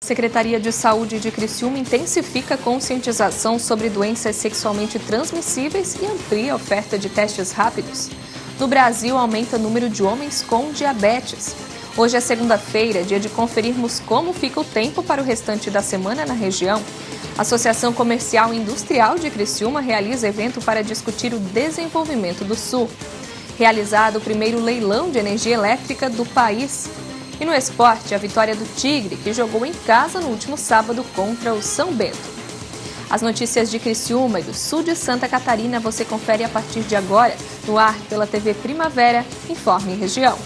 A Secretaria de Saúde de Criciúma intensifica a conscientização sobre doenças sexualmente transmissíveis e amplia a oferta de testes rápidos. No Brasil, aumenta o número de homens com diabetes. Hoje é segunda-feira, dia de conferirmos como fica o tempo para o restante da semana na região. A Associação Comercial e Industrial de Criciúma realiza evento para discutir o desenvolvimento do Sul. Realizado o primeiro leilão de energia elétrica do país. E no esporte, a vitória do Tigre, que jogou em casa no último sábado contra o São Bento. As notícias de Criciúma e do sul de Santa Catarina você confere a partir de agora, no ar pela TV Primavera, Informe Região.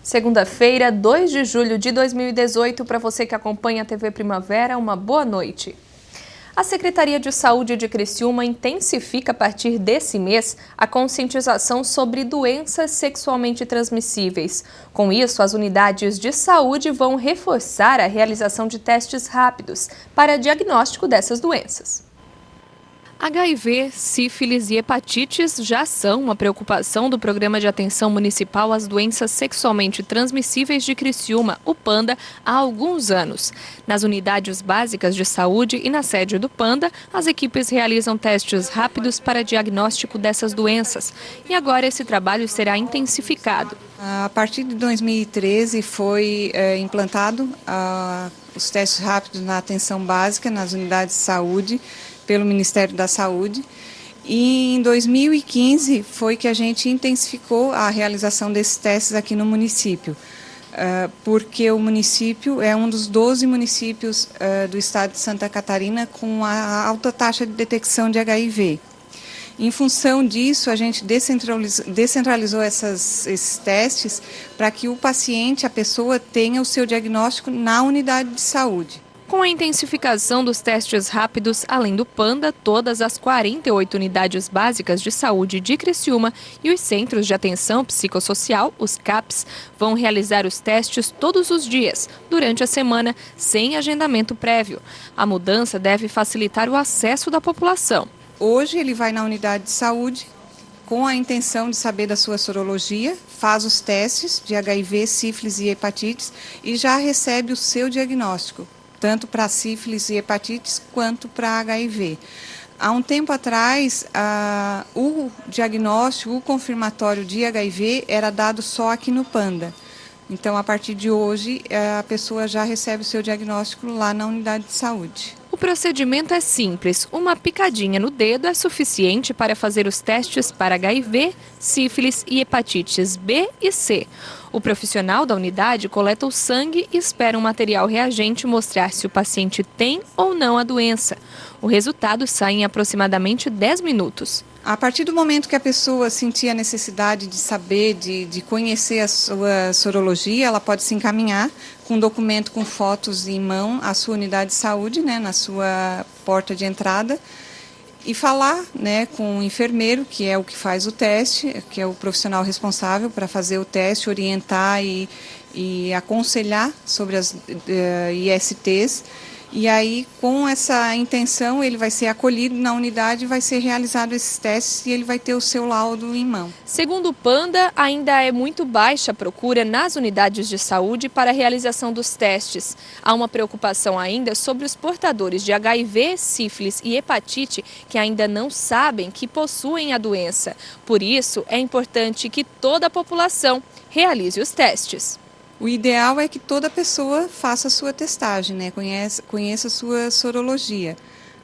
Segunda-feira, 2 de julho de 2018, para você que acompanha a TV Primavera, uma boa noite. A Secretaria de Saúde de Criciúma intensifica a partir desse mês a conscientização sobre doenças sexualmente transmissíveis. Com isso, as unidades de saúde vão reforçar a realização de testes rápidos para diagnóstico dessas doenças. HIV, sífilis e hepatites já são uma preocupação do Programa de Atenção Municipal às Doenças Sexualmente Transmissíveis de Criciúma, o PANDA, há alguns anos. Nas unidades básicas de saúde e na sede do PANDA, as equipes realizam testes rápidos para diagnóstico dessas doenças. E agora esse trabalho será intensificado. A partir de 2013 foi implantado os testes rápidos na atenção básica, nas unidades de saúde, pelo Ministério da Saúde, e em 2015 foi que a gente intensificou a realização desses testes aqui no município, porque o município é um dos 12 municípios do estado de Santa Catarina com a alta taxa de detecção de HIV. Em função disso, a gente descentralizou esses testes para que o paciente, a pessoa, tenha o seu diagnóstico na unidade de saúde. Com a intensificação dos testes rápidos, além do PANDA, todas as 48 unidades básicas de saúde de Criciúma e os Centros de Atenção Psicossocial, os CAPs, vão realizar os testes todos os dias, durante a semana, sem agendamento prévio. A mudança deve facilitar o acesso da população. Hoje ele vai na unidade de saúde com a intenção de saber da sua sorologia, faz os testes de HIV, sífilis e hepatites e já recebe o seu diagnóstico, tanto para sífilis e hepatites quanto para HIV. Há um tempo atrás, o diagnóstico, o confirmatório de HIV era dado só aqui no PANDA. Então, a partir de hoje, a pessoa já recebe o seu diagnóstico lá na unidade de saúde. O procedimento é simples. Uma picadinha no dedo é suficiente para fazer os testes para HIV, sífilis e hepatites B e C. O profissional da unidade coleta o sangue e espera um material reagente mostrar se o paciente tem ou não a doença. O resultado sai em aproximadamente 10 minutos. A partir do momento que a pessoa sentir a necessidade de saber, de conhecer a sua sorologia, ela pode se encaminhar com um documento com fotos em mão à sua unidade de saúde, né, na sua porta de entrada, e falar, né, com o enfermeiro, que é o que faz o teste, que é o profissional responsável para fazer o teste, orientar e aconselhar sobre as ISTs. E aí, com essa intenção, ele vai ser acolhido na unidade, vai ser realizado esses testes e ele vai ter o seu laudo em mão. Segundo o PANDA, ainda é muito baixa a procura nas unidades de saúde para a realização dos testes. Há uma preocupação ainda sobre os portadores de HIV, sífilis e hepatite que ainda não sabem que possuem a doença. Por isso, é importante que toda a população realize os testes. O ideal é que toda pessoa faça a sua testagem, né? Conheça a sua sorologia.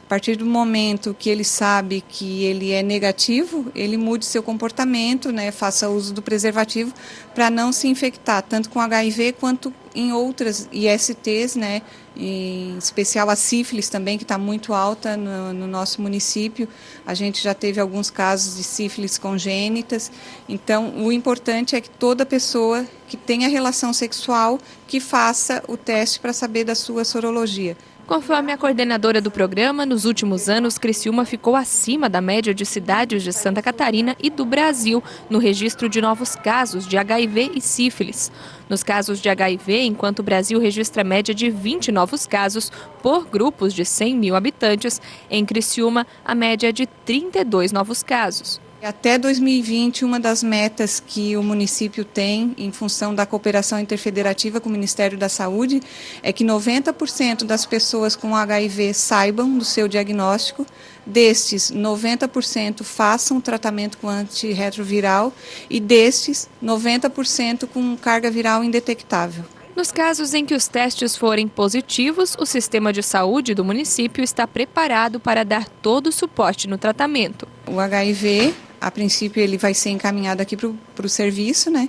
A partir do momento que ele sabe que ele é negativo, ele mude seu comportamento, né? Faça uso do preservativo para não se infectar, tanto com HIV quanto em outras ISTs, né? Em especial a sífilis também, que está muito alta no nosso município. A gente já teve alguns casos de sífilis congênitas. Então, o importante é que toda pessoa que tenha relação sexual que faça o teste para saber da sua sorologia. Conforme a coordenadora do programa, nos últimos anos, Criciúma ficou acima da média de cidades de Santa Catarina e do Brasil no registro de novos casos de HIV e sífilis. Nos casos de HIV, enquanto o Brasil registra média de 20 novos casos por grupos de 100 mil habitantes, em Criciúma, a média é de 32 novos casos. Até 2020, uma das metas que o município tem, em função da cooperação interfederativa com o Ministério da Saúde, é que 90% das pessoas com HIV saibam do seu diagnóstico. Destes, 90% façam tratamento com antirretroviral e destes, 90% com carga viral indetectável. Nos casos em que os testes forem positivos, o sistema de saúde do município está preparado para dar todo o suporte no tratamento. O HIV, a princípio, ele vai ser encaminhado aqui para o serviço, né?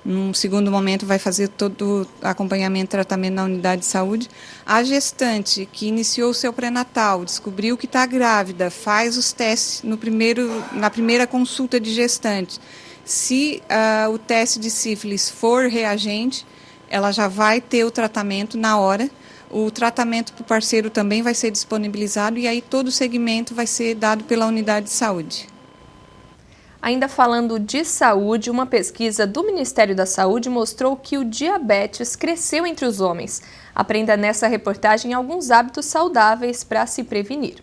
Num segundo momento, vai fazer todo o acompanhamento e tratamento na unidade de saúde. A gestante que iniciou o seu pré-natal, descobriu que está grávida, faz os testes na primeira consulta de gestante. Se o teste de sífilis for reagente, ela já vai ter o tratamento na hora. O tratamento para o parceiro também vai ser disponibilizado e aí todo o segmento vai ser dado pela unidade de saúde. Ainda falando de saúde, uma pesquisa do Ministério da Saúde mostrou que o diabetes cresceu entre os homens. Aprenda nessa reportagem alguns hábitos saudáveis para se prevenir.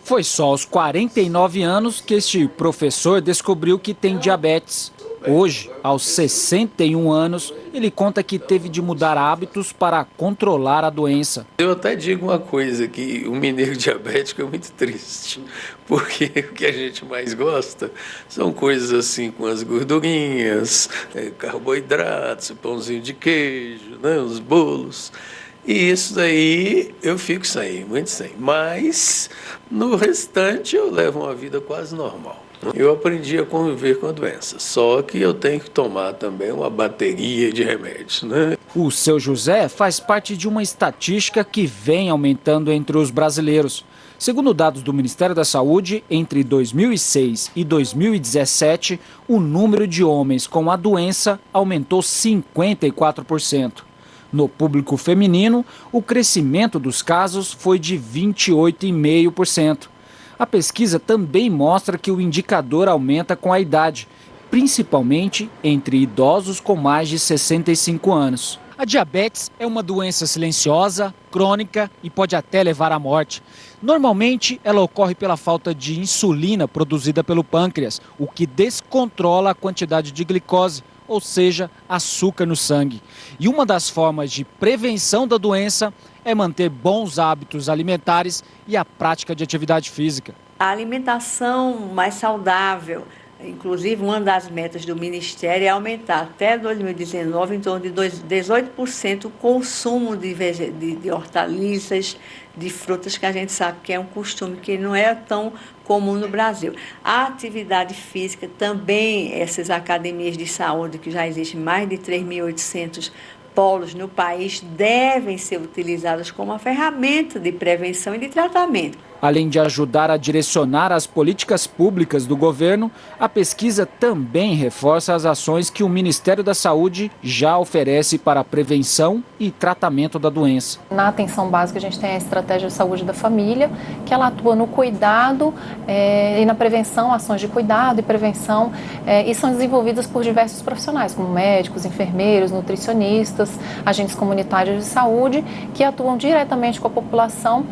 Foi só aos 49 anos que este professor descobriu que tem diabetes. Hoje, aos 61 anos, ele conta que teve de mudar hábitos para controlar a doença. Eu até digo uma coisa, que o mineiro diabético é muito triste, porque o que a gente mais gosta são coisas assim com as gordurinhas, carboidratos, pãozinho de queijo, né, os bolos. E isso daí eu fico sem, muito sem. Mas no restante eu levo uma vida quase normal. Eu aprendi a conviver com a doença, só que eu tenho que tomar também uma bateria de remédios, né? O seu José faz parte de uma estatística que vem aumentando entre os brasileiros. Segundo dados do Ministério da Saúde, entre 2006 e 2017, o número de homens com a doença aumentou 54%. No público feminino, o crescimento dos casos foi de 28,5%. A pesquisa também mostra que o indicador aumenta com a idade, principalmente entre idosos com mais de 65 anos. A diabetes é uma doença silenciosa, crônica e pode até levar à morte. Normalmente, ela ocorre pela falta de insulina produzida pelo pâncreas, o que descontrola a quantidade de glicose, ou seja, açúcar no sangue. E uma das formas de prevenção da doença é manter bons hábitos alimentares e a prática de atividade física. A alimentação mais saudável, inclusive uma das metas do Ministério é aumentar até 2019 em torno de 18% o consumo de hortaliças, de frutas, que a gente sabe que é um costume que não é tão comum no Brasil. A atividade física também, essas academias de saúde, que já existem mais de 3.800 polos no país, devem ser utilizadas como uma ferramenta de prevenção e de tratamento. Além de ajudar a direcionar as políticas públicas do governo, a pesquisa também reforça as ações que o Ministério da Saúde já oferece para a prevenção e tratamento da doença. Na atenção básica, a gente tem a estratégia de saúde da família, que ela atua no cuidado e na prevenção, ações de cuidado e prevenção, e são desenvolvidas por diversos profissionais, como médicos, enfermeiros, nutricionistas, agentes comunitários de saúde, que atuam diretamente com a população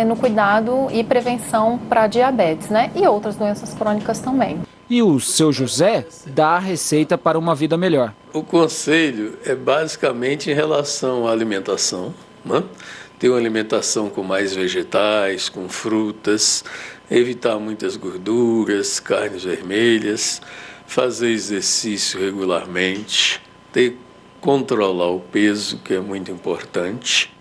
no cuidado e prevenção para diabetes, né? E outras doenças crônicas também. E o seu José dá a receita para uma vida melhor. O conselho é basicamente em relação à alimentação, né? Ter uma alimentação com mais vegetais, com frutas, evitar muitas gorduras, carnes vermelhas, fazer exercício regularmente, controlar o peso, que é muito importante.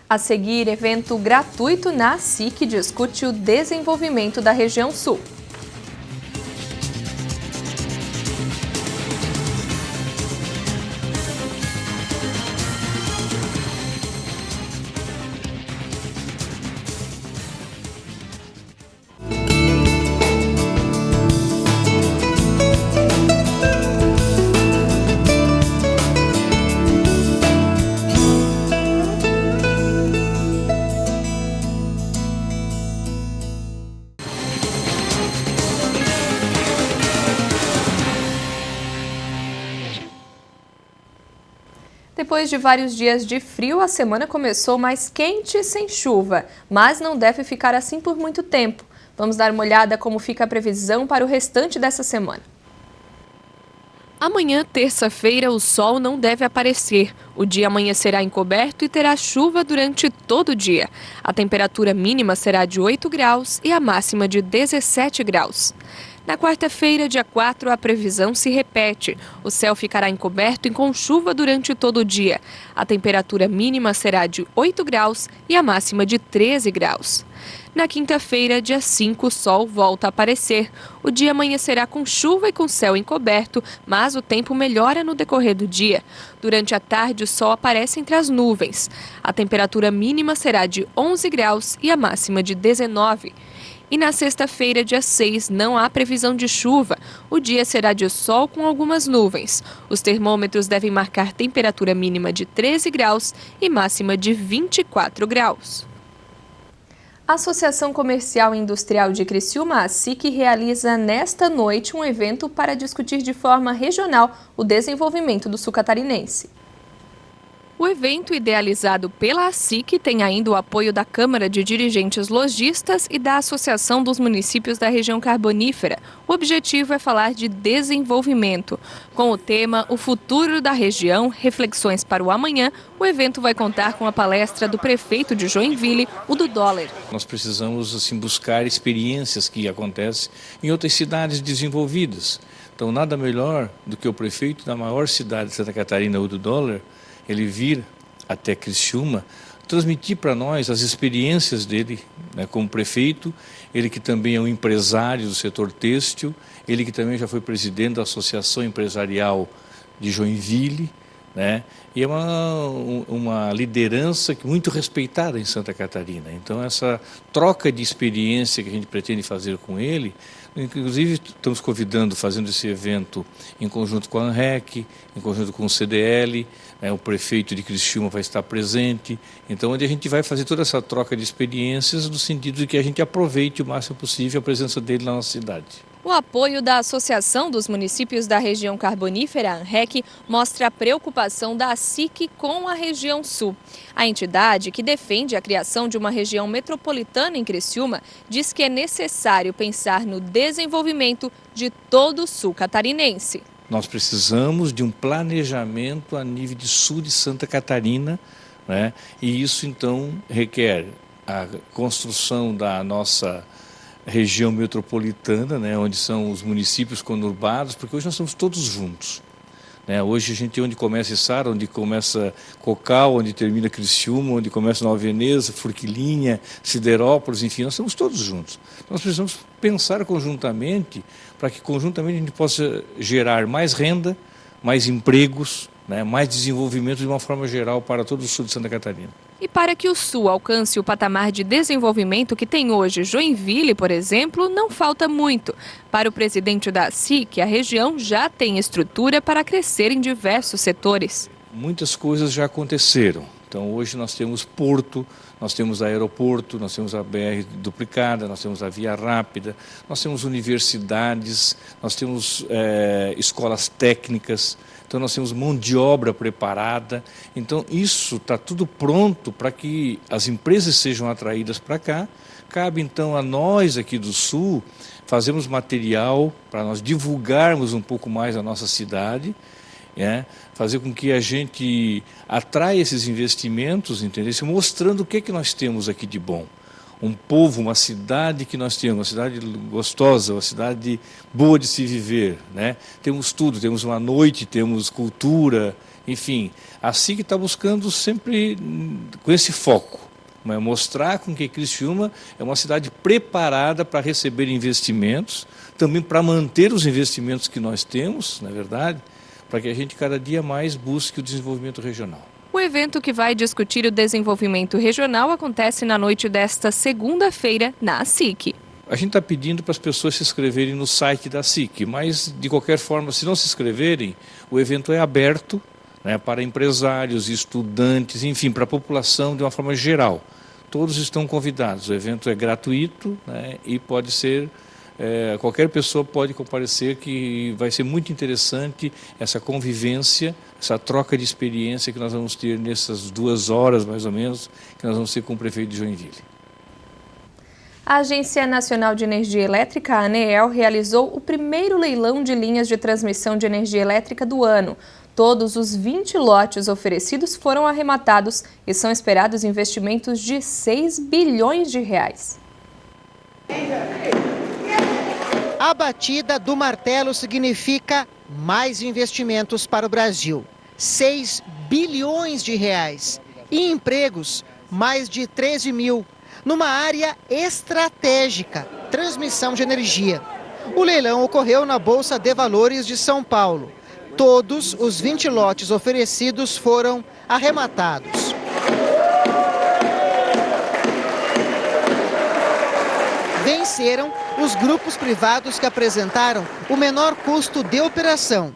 A seguir, evento gratuito na SIC discute o desenvolvimento da região sul. Depois de vários dias de frio, a semana começou mais quente e sem chuva, mas não deve ficar assim por muito tempo. Vamos dar uma olhada como fica a previsão para o restante dessa semana. Amanhã, terça-feira, o sol não deve aparecer. O dia amanhecerá encoberto e terá chuva durante todo o dia. A temperatura mínima será de 8 graus e a máxima de 17 graus. Na quarta-feira, dia 4, a previsão se repete. O céu ficará encoberto e com chuva durante todo o dia. A temperatura mínima será de 8 graus e a máxima de 13 graus. Na quinta-feira, dia 5, o sol volta a aparecer. O dia amanhecerá com chuva e com céu encoberto, mas o tempo melhora no decorrer do dia. Durante a tarde, o sol aparece entre as nuvens. A temperatura mínima será de 11 graus e a máxima de 19. E na sexta-feira, dia 6, não há previsão de chuva. O dia será de sol com algumas nuvens. Os termômetros devem marcar temperatura mínima de 13 graus e máxima de 24 graus. A Associação Comercial e Industrial de Criciúma, a ACIC, realiza nesta noite um evento para discutir de forma regional o desenvolvimento do sul catarinense. O evento, idealizado pela ACIC, tem ainda o apoio da Câmara de Dirigentes Lojistas e da Associação dos Municípios da Região Carbonífera. O objetivo é falar de desenvolvimento. Com o tema O Futuro da Região, Reflexões para o Amanhã, o evento vai contar com a palestra do prefeito de Joinville, o do Dólar. Nós precisamos buscar experiências que acontecem em outras cidades desenvolvidas. Então, nada melhor do que o prefeito da maior cidade de Santa Catarina, o do Dólar, ele vir até Criciúma, transmitir para nós as experiências dele, né, como prefeito, ele que também é um empresário do setor têxtil, ele que também já foi presidente da Associação Empresarial de Joinville, né, e é uma liderança muito respeitada em Santa Catarina. Então, essa troca de experiência que a gente pretende fazer com ele, inclusive estamos convidando, fazendo esse evento em conjunto com a ANREC, em conjunto com o CDL, o prefeito de Criciúma vai estar presente, então onde a gente vai fazer toda essa troca de experiências no sentido de que a gente aproveite o máximo possível a presença dele na nossa cidade. O apoio da Associação dos Municípios da Região Carbonífera, ANREC, mostra a preocupação da ACIC com a região sul. A entidade, que defende a criação de uma região metropolitana em Criciúma, diz que é necessário pensar no desenvolvimento de todo o sul catarinense. Nós precisamos de um planejamento a nível de sul de Santa Catarina, né? E isso então requer a construção da nossa região metropolitana, né? Onde são os municípios conurbados, porque hoje nós estamos todos juntos, né? Hoje a gente tem onde começa Içara, onde começa Cocal, onde termina Criciúma, onde começa Nova Veneza, Forquilinha, Siderópolis, enfim, nós estamos todos juntos. Nós precisamos pensar conjuntamente para que conjuntamente a gente possa gerar mais renda, mais empregos, né, mais desenvolvimento de uma forma geral para todo o sul de Santa Catarina. E para que o sul alcance o patamar de desenvolvimento que tem hoje Joinville, por exemplo, não falta muito. Para o presidente da ACIC, a região já tem estrutura para crescer em diversos setores. Muitas coisas já aconteceram. Então hoje nós temos porto, nós temos aeroporto, nós temos a BR duplicada, nós temos a via rápida, nós temos universidades, nós temos escolas técnicas, então nós temos mão de obra preparada. Então isso está tudo pronto para que as empresas sejam atraídas para cá. Cabe então a nós aqui do Sul fazermos material para nós divulgarmos um pouco mais a nossa cidade, fazer com que a gente atraia esses investimentos, entendeu? Mostrando o que nós temos aqui de bom. Um povo, uma cidade que nós temos, uma cidade gostosa, uma cidade boa de se viver, né? Temos tudo, temos uma noite, temos cultura, enfim. Assim que está buscando sempre com esse foco, mostrar com que Criciúma é uma cidade preparada para receber investimentos, também para manter os investimentos que nós temos, na verdade, para que a gente cada dia mais busque o desenvolvimento regional. O evento que vai discutir o desenvolvimento regional acontece na noite desta segunda-feira na ACIC. A gente está pedindo para as pessoas se inscreverem no site da ACIC, mas de qualquer forma, se não se inscreverem, o evento é aberto, né, para empresários, estudantes, enfim, para a população de uma forma geral. Todos estão convidados, o evento é gratuito, né, e pode ser qualquer pessoa pode comparecer, que vai ser muito interessante essa convivência, essa troca de experiência que nós vamos ter nessas 2 horas, mais ou menos, que nós vamos ter com o prefeito de Joinville. A Agência Nacional de Energia Elétrica, a ANEEL, realizou o primeiro leilão de linhas de transmissão de energia elétrica do ano. Todos os 20 lotes oferecidos foram arrematados e são esperados investimentos de 6 bilhões de reais. A batida do martelo significa mais investimentos para o Brasil. 6 bilhões de reais. E empregos, mais de 13 mil. Numa área estratégica, transmissão de energia. O leilão ocorreu na Bolsa de Valores de São Paulo. Todos os 20 lotes oferecidos foram arrematados. Venceram os grupos privados que apresentaram o menor custo de operação.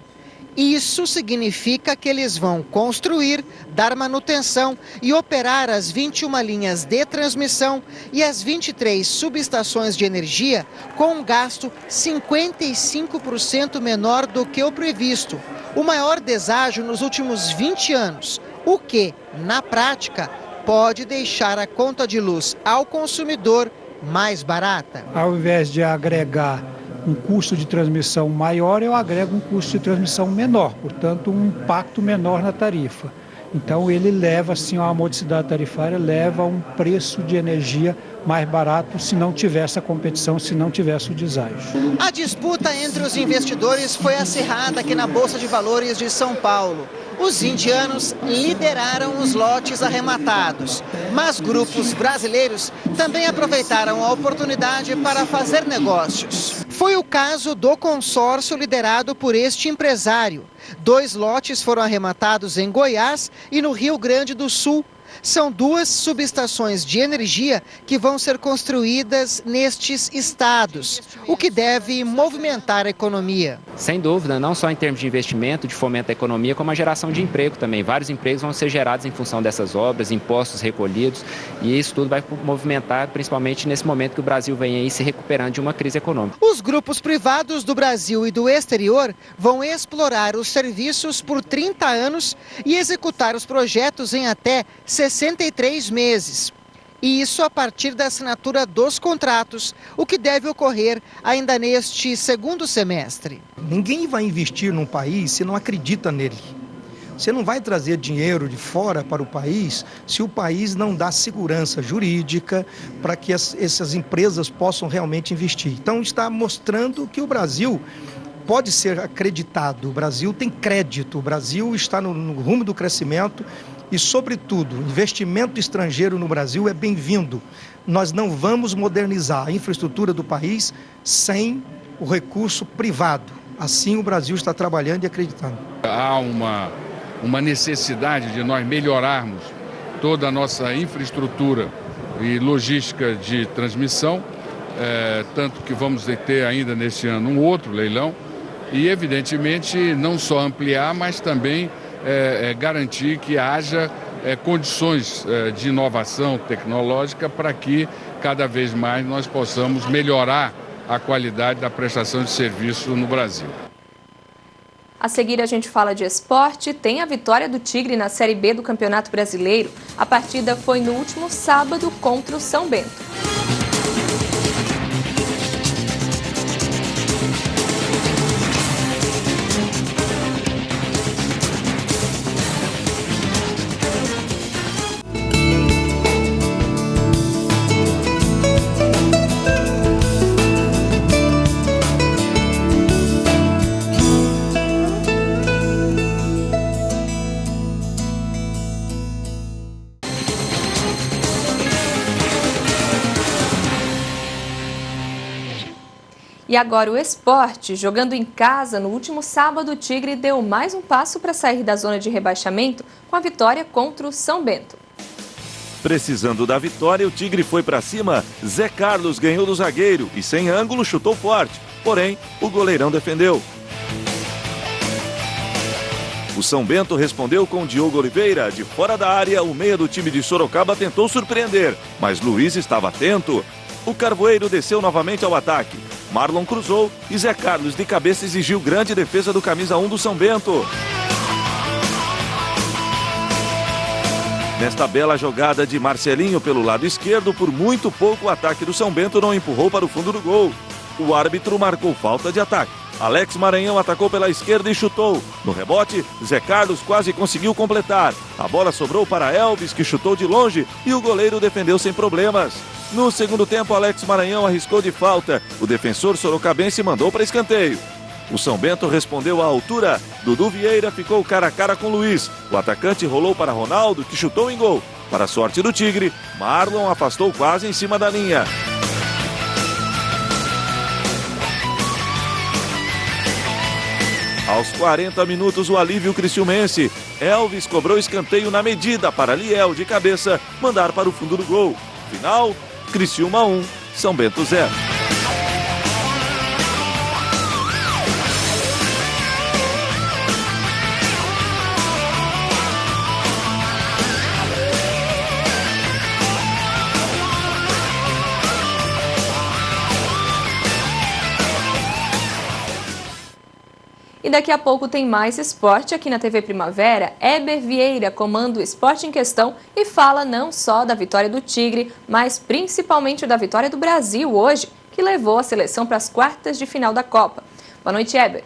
Isso significa que eles vão construir, dar manutenção e operar as 21 linhas de transmissão e as 23 subestações de energia com um gasto 55% menor do que o previsto. O maior deságio nos últimos 20 anos, o que, na prática, pode deixar a conta de luz ao consumidor mais barata. Ao invés de agregar um custo de transmissão maior, eu agrego um custo de transmissão menor, portanto um impacto menor na tarifa. Então ele leva, assim, a modicidade tarifária leva a um preço de energia mais barato se não tivesse a competição, se não tivesse o deságio. A disputa entre os investidores foi acirrada aqui na Bolsa de Valores de São Paulo. Os indianos lideraram os lotes arrematados, mas grupos brasileiros também aproveitaram a oportunidade para fazer negócios. Foi o caso do consórcio liderado por este empresário. 2 lotes foram arrematados em Goiás e no Rio Grande do Sul. São 2 subestações de energia que vão ser construídas nestes estados, o que deve movimentar a economia. Sem dúvida, não só em termos de investimento, de fomento à economia, como a geração de emprego também. Vários empregos vão ser gerados em função dessas obras, impostos recolhidos, e isso tudo vai movimentar, principalmente nesse momento que o Brasil vem aí se recuperando de uma crise econômica. Os grupos privados do Brasil e do exterior vão explorar os serviços por 30 anos e executar os projetos em até 63 meses. E isso a partir da assinatura dos contratos, o que deve ocorrer ainda neste segundo semestre. Ninguém vai investir num país se não acredita nele. Você não vai trazer dinheiro de fora para o país se o país não dá segurança jurídica para que essas empresas possam realmente investir. Então está mostrando que o Brasil pode ser acreditado, o Brasil tem crédito, o Brasil está no rumo do crescimento e, sobretudo, investimento estrangeiro no Brasil é bem-vindo. Nós não vamos modernizar a infraestrutura do país sem o recurso privado. Assim o Brasil está trabalhando e acreditando. Há uma necessidade de nós melhorarmos toda a nossa infraestrutura e logística de transmissão, tanto que vamos ter ainda neste ano um outro leilão e, evidentemente, não só ampliar, mas também garantir que haja condições de inovação tecnológica para que cada vez mais nós possamos melhorar a qualidade da prestação de serviço no Brasil. A seguir a gente fala de esporte. Tem a vitória do Tigre na Série B do Campeonato Brasileiro. A partida foi no último sábado contra o São Bento. E agora o esporte. Jogando em casa, no último sábado, o Tigre deu mais um passo para sair da zona de rebaixamento com a vitória contra o São Bento. Precisando da vitória, o Tigre foi para cima. Zé Carlos ganhou do zagueiro e, sem ângulo, chutou forte. Porém, o goleirão defendeu. O São Bento respondeu com Diogo Oliveira. De fora da área, o meia do time de Sorocaba tentou surpreender, mas Luiz estava atento. O Carvoeiro desceu novamente ao ataque. Marlon cruzou e Zé Carlos de cabeça exigiu grande defesa do camisa 1 do São Bento. Nesta bela jogada de Marcelinho pelo lado esquerdo, por muito pouco o ataque do São Bento não empurrou para o fundo do gol. O árbitro marcou falta de ataque. Alex Maranhão atacou pela esquerda e chutou. No rebote, Zé Carlos quase conseguiu completar. A bola sobrou para Elvis, que chutou de longe, e o goleiro defendeu sem problemas. No segundo tempo, Alex Maranhão arriscou de falta. O defensor sorocabense mandou para escanteio. O São Bento respondeu à altura. Dudu Vieira ficou cara a cara com Luiz. O atacante rolou para Ronaldo, que chutou em gol. Para a sorte do Tigre, Marlon afastou quase em cima da linha. Aos 40 minutos, o alívio criciumense. Elvis cobrou escanteio na medida para Liel, de cabeça, mandar para o fundo do gol. Final, Criciúma 1, São Bento 0. E daqui a pouco tem mais esporte aqui na TV Primavera. Heber Vieira comanda o Esporte em Questão e fala não só da vitória do Tigre, mas principalmente da vitória do Brasil hoje, que levou a seleção para as quartas de final da Copa. Boa noite, Heber.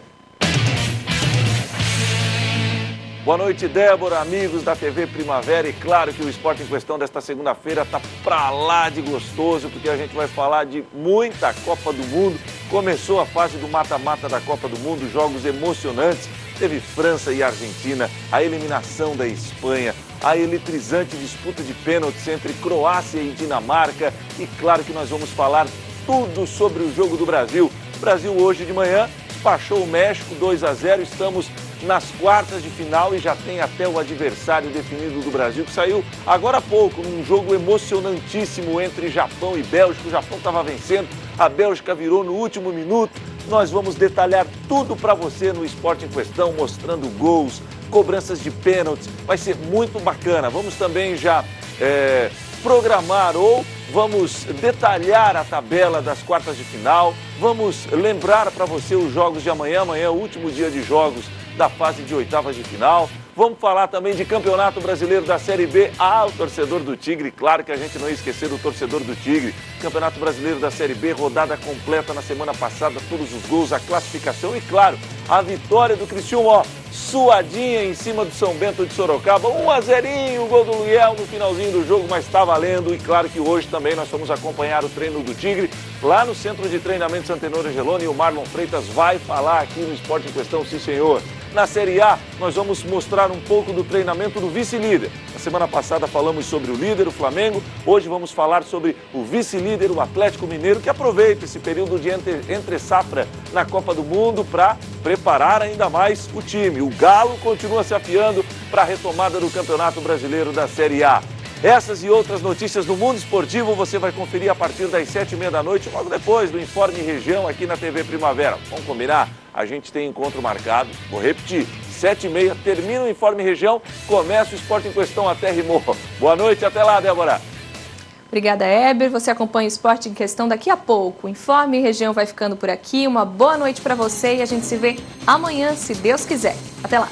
Boa noite, Débora, amigos da TV Primavera. E claro que o Esporte em Questão desta segunda-feira tá pra lá de gostoso, porque a gente vai falar de muita Copa do Mundo. Começou a fase do mata-mata da Copa do Mundo, jogos emocionantes. Teve França e Argentina, a eliminação da Espanha, a eletrizante disputa de pênaltis entre Croácia e Dinamarca. E claro que nós vamos falar tudo sobre o jogo do Brasil. O Brasil hoje de manhã despachou o México 2-0, estamos nas quartas de final e já tem até o adversário definido do Brasil, que saiu agora há pouco, num jogo emocionantíssimo entre Japão e Bélgica. O Japão estava vencendo, a Bélgica virou no último minuto. Nós vamos detalhar tudo para você no Esporte em Questão, mostrando gols, cobranças de pênaltis. Vai ser muito bacana. Vamos também já programar ou vamos detalhar a tabela das quartas de final. Vamos lembrar para você os jogos de amanhã. Amanhã é o último dia de jogos da fase de oitavas de final. Vamos falar também de Campeonato Brasileiro da Série B. O torcedor do Tigre, claro que a gente não ia esquecer do torcedor do Tigre. Campeonato Brasileiro da Série B, rodada completa na semana passada, todos os gols, a classificação e, claro, a vitória do Criciúma, suadinha em cima do São Bento de Sorocaba. 1-0, o gol do Liel no finalzinho do jogo, mas está valendo. E claro que hoje também nós vamos acompanhar o treino do Tigre lá no Centro de Treinamento Antenor Angeloni, e o Marlon Freitas vai falar aqui no Esporte em Questão, sim senhor. Na Série A, nós vamos mostrar um pouco do treinamento do vice-líder. Na semana passada falamos sobre o líder, o Flamengo. Hoje vamos falar sobre o vice-líder, o Atlético Mineiro, que aproveita esse período de entre-safra na Copa do Mundo para preparar ainda mais o time. O Galo continua se afiando para a retomada do Campeonato Brasileiro da Série A. Essas e outras notícias do mundo esportivo você vai conferir a partir das 7h30 da noite, logo depois do Informe Região aqui na TV Primavera. Vamos combinar? A gente tem encontro marcado, vou repetir, 7h30, termina o Informe Região, começa o Esporte em Questão, até rimou. Boa noite, até lá, Débora. Obrigada, Heber. Você acompanha o Esporte em Questão daqui a pouco. O Informe Região vai ficando por aqui. Uma boa noite para você e a gente se vê amanhã, se Deus quiser. Até lá.